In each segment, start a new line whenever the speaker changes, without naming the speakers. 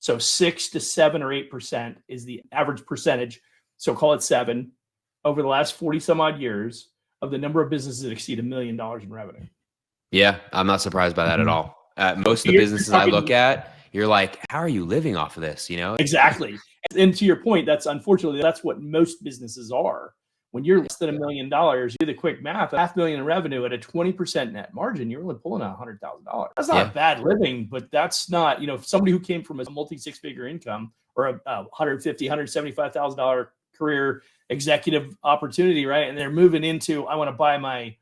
So 6 to 7 or 8% is the average percentage. So call it 7 over the last 40 some odd years of the number of businesses that exceed $1 million in revenue.
Yeah, I'm not surprised by that at all. Most of the businesses I look at, you're like, how are you living off of this?
Exactly. And to your point, that's unfortunately, that's what most businesses are. When you're less than $1 million, you do the quick math, $500,000 in revenue at a 20% net margin, you're only pulling out $100,000. That's not bad living, but that's not, if somebody who came from a multi six-figure income or a $150,000, $175,000 career executive opportunity, right? And they're moving into, I want to buy my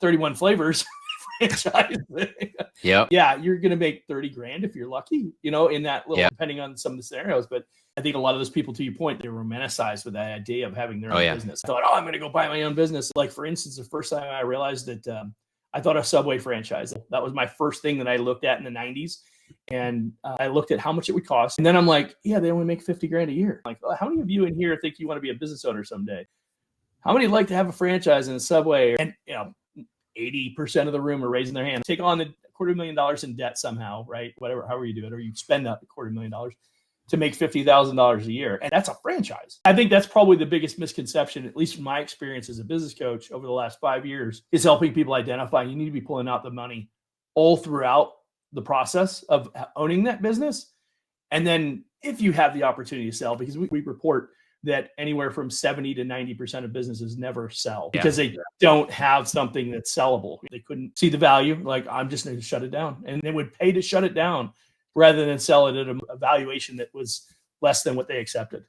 31 flavors franchise.
Yeah,
you're going to make 30 grand if you're lucky, in that little, depending on some of the scenarios. But I think a lot of those people, to your point, they're romanticized with that idea of having their own business. I thought, I'm going to go buy my own business. Like, for instance, the first time I realized that I thought a Subway franchise, that was my first thing that I looked at in the 90s. And I looked at how much it would cost. And then I'm like, they only make 50 grand a year. Like, how many of you in here think you want to be a business owner someday? How many like to have a franchise in a Subway? And, 80% of the room are raising their hand. Take on the $250,000 in debt somehow, right? However you do it, or you spend that $250,000 to make $50,000 a year. And that's a franchise. I think that's probably the biggest misconception, at least from my experience as a business coach over the last 5 years, is helping people identify you need to be pulling out the money all throughout the process of owning that business. And then if you have the opportunity to sell, because we report that anywhere from 70 to 90% of businesses never sell because they don't have something that's sellable. They couldn't see the value. Like, I'm just going to shut it down. And they would pay to shut it down rather than sell it at a valuation that was less than what they accepted.